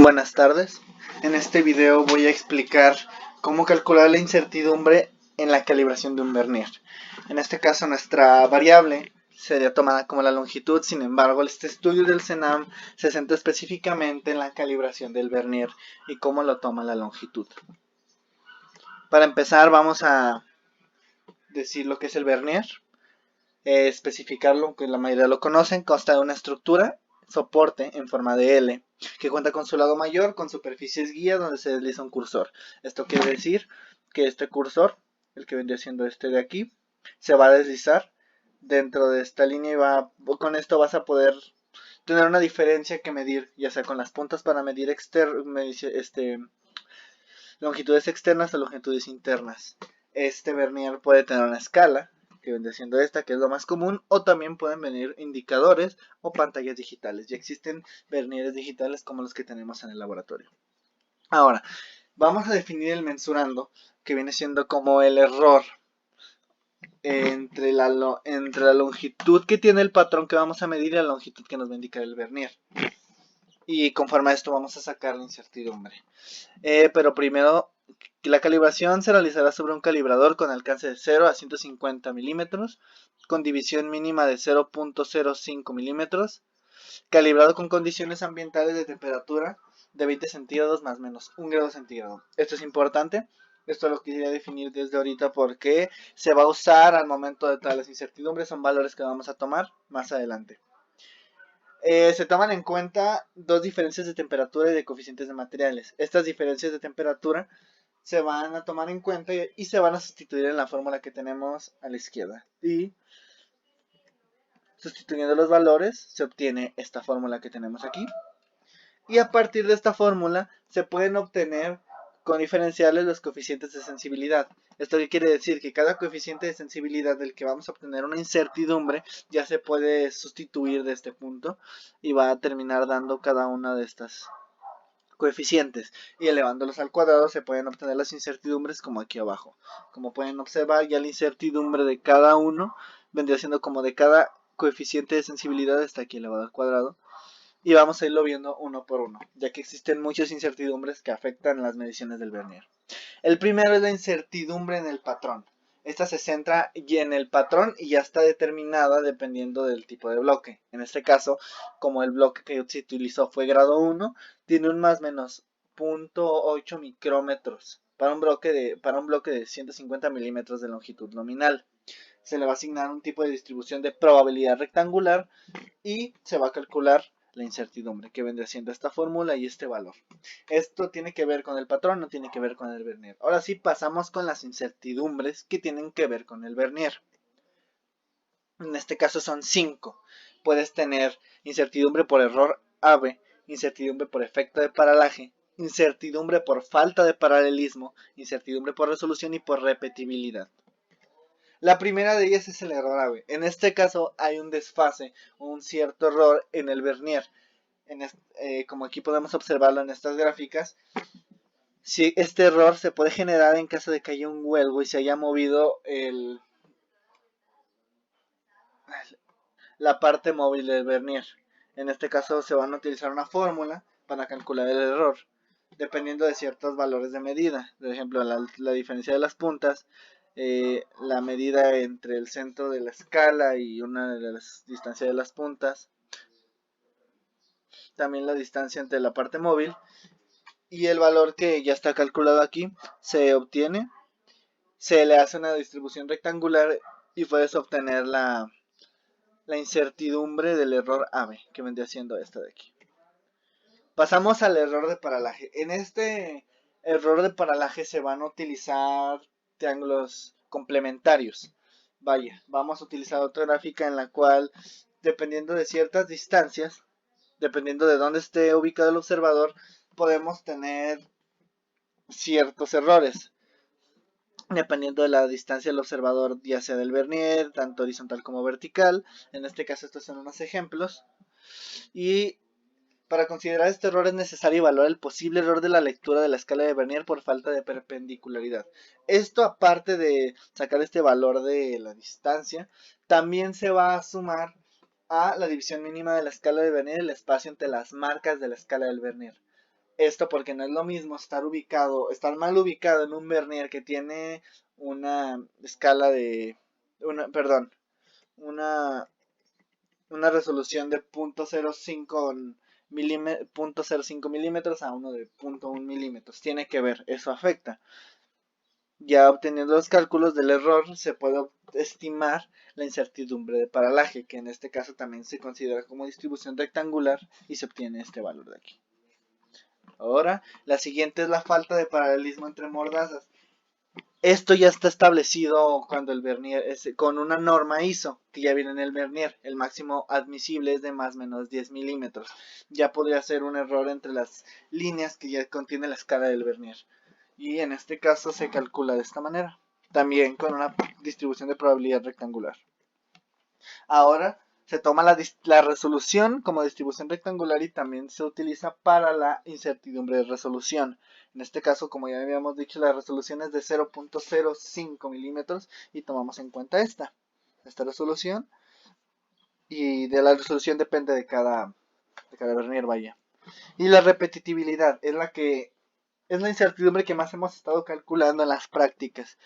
Buenas tardes. En este video voy a explicar cómo calcular la incertidumbre en la calibración de un vernier. En este caso nuestra variable sería tomada como la longitud, sin embargo este estudio del CENAM se centra específicamente en la calibración del vernier y cómo lo toma la longitud. Para empezar vamos a decir lo que es el vernier, especificarlo, aunque la mayoría lo conocen. Consta de una estructura soporte en forma de L, que cuenta con su lado mayor, con superficies guía donde se desliza un cursor. Esto quiere decir que este cursor, el que vendría siendo este de aquí, se va a deslizar dentro de esta línea y con esto vas a poder tener una diferencia que medir, ya sea con las puntas para medir longitudes externas o longitudes internas. Este vernier puede tener una escala, que vendría siendo esta, que es lo más común, o también pueden venir indicadores o pantallas digitales. Ya existen vernieres digitales como los que tenemos en el laboratorio. Ahora, vamos a definir el mensurando, que viene siendo como el error entre la longitud que tiene el patrón que vamos a medir y la longitud que nos va a indicar el vernier. Y conforme a esto vamos a sacar la incertidumbre. Pero primero, la calibración se realizará sobre un calibrador con alcance de 0 a 150 milímetros, con división mínima de 0.05 milímetros, calibrado con condiciones ambientales de temperatura de 20 centígrados más o menos 1 grado centígrado. Esto es importante, esto lo quería definir desde ahorita porque se va a usar al momento de todas las incertidumbres, son valores que vamos a tomar más adelante. Se toman en cuenta dos diferencias de temperatura y de coeficientes de materiales. Estas diferencias de temperatura se van a tomar en cuenta y se van a sustituir en la fórmula que tenemos a la izquierda. Y sustituyendo los valores se obtiene esta fórmula que tenemos aquí. Y a partir de esta fórmula se pueden obtener con diferenciales los coeficientes de sensibilidad. ¿Esto qué quiere decir? Que cada coeficiente de sensibilidad del que vamos a obtener una incertidumbre ya se puede sustituir de este punto y va a terminar dando cada una de estas coeficientes, y elevándolos al cuadrado se pueden obtener las incertidumbres como aquí abajo. Como pueden observar, ya la incertidumbre de cada uno vendría siendo como de cada coeficiente de sensibilidad está aquí elevado al cuadrado, y vamos a irlo viendo uno por uno, ya que existen muchas incertidumbres que afectan las mediciones del vernier. El primero es la incertidumbre en el patrón. Esta se centra en el patrón y ya está determinada dependiendo del tipo de bloque. En este caso, como el bloque que se utilizó fue grado 1, tiene un más o menos 0.8 micrómetros para un bloque de 150 milímetros de longitud nominal. Se le va a asignar un tipo de distribución de probabilidad rectangular y se va a calcular la incertidumbre, que vendría siendo esta fórmula y este valor. Esto tiene que ver con el patrón, no tiene que ver con el vernier. Ahora sí pasamos con las incertidumbres que tienen que ver con el vernier. En este caso son 5. Puedes tener incertidumbre por error AB, incertidumbre por efecto de paralaje, incertidumbre por falta de paralelismo, incertidumbre por resolución y por repetibilidad. La primera de ellas es el error AB. En este caso hay un desfase, un cierto error en el vernier. Como aquí podemos observarlo en estas gráficas, si este error se puede generar en caso de que haya un huelgo y se haya movido la parte móvil del vernier. En este caso se van a utilizar una fórmula para calcular el error, dependiendo de ciertos valores de medida. Por ejemplo, la diferencia de las puntas, la medida entre el centro de la escala y una de las distancias de las puntas, también la distancia entre la parte móvil, y el valor que ya está calculado aquí se obtiene, se le hace una distribución rectangular y puedes obtener la incertidumbre del error AB, que vendría siendo esta de aquí. Pasamos al error de paralaje. En este error de paralaje se van a utilizar triángulos complementarios. Vaya, vamos a utilizar otra gráfica en la cual, dependiendo de ciertas distancias, dependiendo de dónde esté ubicado el observador, podemos tener ciertos errores. Dependiendo de la distancia del observador, ya sea del vernier, tanto horizontal como vertical. En este caso estos son unos ejemplos. Y para considerar este error es necesario evaluar el posible error de la lectura de la escala de vernier por falta de perpendicularidad. Esto, aparte de sacar este valor de la distancia, también se va a sumar a la división mínima de la escala de vernier, el espacio entre las marcas de la escala del vernier. Esto porque no es lo mismo estar mal ubicado en un vernier que tiene una escala de, una resolución de 0.05 milímetros a uno de 0.1 milímetros. Tiene que ver, eso afecta. Ya obteniendo los cálculos del error, se puede estimar la incertidumbre de paralaje, que en este caso también se considera como distribución rectangular y se obtiene este valor de aquí. Ahora, la siguiente es la falta de paralelismo entre mordazas. Esto ya está establecido cuando el vernier es con una norma ISO que ya viene en el vernier. El máximo admisible es de más o menos 10 milímetros. Ya podría ser un error entre las líneas que ya contiene la escala del vernier. Y en este caso se calcula de esta manera. También con una distribución de probabilidad rectangular. Ahora se toma la resolución como distribución rectangular y también se utiliza para la incertidumbre de resolución. En este caso, como ya habíamos dicho, la resolución es de 0.05 milímetros y tomamos en cuenta esta resolución. Y de la resolución depende de cada vernier, vaya. Y la repetitividad es la incertidumbre que más hemos estado calculando en las prácticas.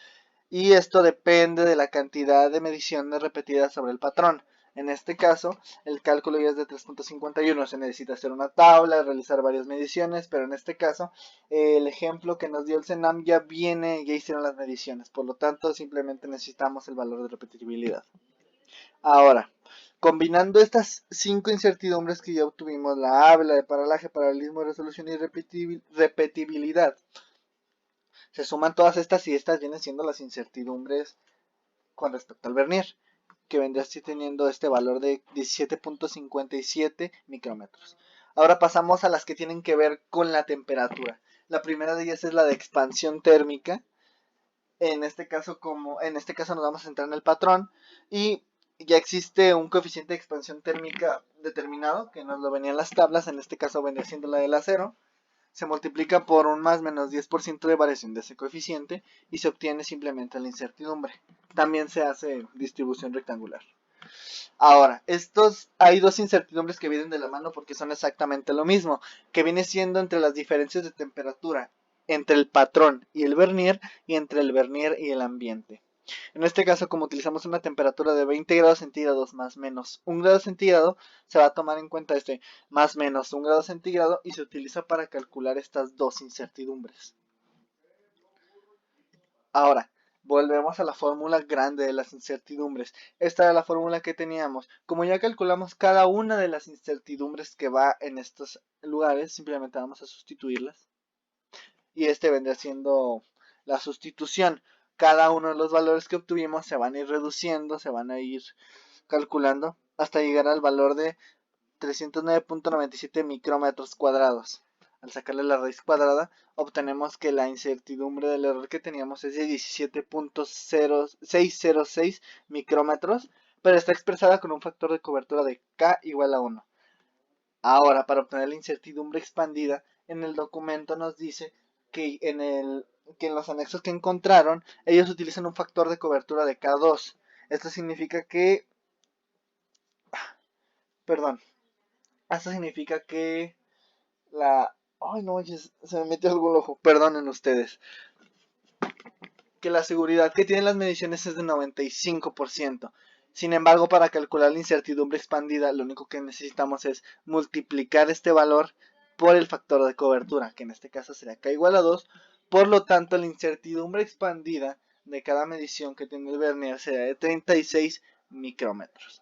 Y esto depende de la cantidad de mediciones repetidas sobre el patrón. En este caso, el cálculo ya es de 3.51. Se necesita hacer una tabla, realizar varias mediciones, pero en este caso, el ejemplo que nos dio el CENAM ya hicieron las mediciones. Por lo tanto, simplemente necesitamos el valor de repetibilidad. Ahora, combinando estas 5 incertidumbres que ya obtuvimos, la A, la de paralaje, paralelismo, resolución y repetibilidad, se suman todas estas y estas vienen siendo las incertidumbres con respecto al vernier, que vendría así teniendo este valor de 17.57 micrómetros. Ahora pasamos a las que tienen que ver con la temperatura. La primera de ellas es la de expansión térmica. En este caso nos vamos a centrar en el patrón y ya existe un coeficiente de expansión térmica determinado que nos lo venía en las tablas. En este caso vendría siendo la del acero. Se multiplica por un más menos 10% de variación de ese coeficiente y se obtiene simplemente la incertidumbre. También se hace distribución rectangular. Ahora, hay dos incertidumbres que vienen de la mano porque son exactamente lo mismo, que viene siendo entre las diferencias de temperatura entre el patrón y el vernier y entre el vernier y el ambiente. En este caso, como utilizamos una temperatura de 20 grados centígrados más menos 1 grado centígrado, se va a tomar en cuenta este más menos 1 grado centígrado y se utiliza para calcular estas dos incertidumbres. Ahora, volvemos a la fórmula grande de las incertidumbres. Esta era la fórmula que teníamos. Como ya calculamos cada una de las incertidumbres que va en estos lugares, simplemente vamos a sustituirlas. Y este vendría siendo la sustitución. Cada uno de los valores que obtuvimos se van a ir reduciendo, se van a ir calculando hasta llegar al valor de 309.97 micrómetros cuadrados. Al sacarle la raíz cuadrada, obtenemos que la incertidumbre del error que teníamos es de 17.606 micrómetros, pero está expresada con un factor de cobertura de K igual a 1. Ahora, para obtener la incertidumbre expandida, en el documento nos dice que en los anexos que encontraron, ellos utilizan un factor de cobertura de K2. Esto significa que... Perdón. Esto significa que Ay, no, se me metió algo en el ojo. Perdonen ustedes. Que la seguridad que tienen las mediciones es de 95%. Sin embargo, para calcular la incertidumbre expandida, lo único que necesitamos es multiplicar este valor por el factor de cobertura, que en este caso sería K igual a 2. Por lo tanto, la incertidumbre expandida de cada medición que tiene el vernier será de 36 micrómetros.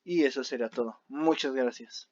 Y eso sería todo. Muchas gracias.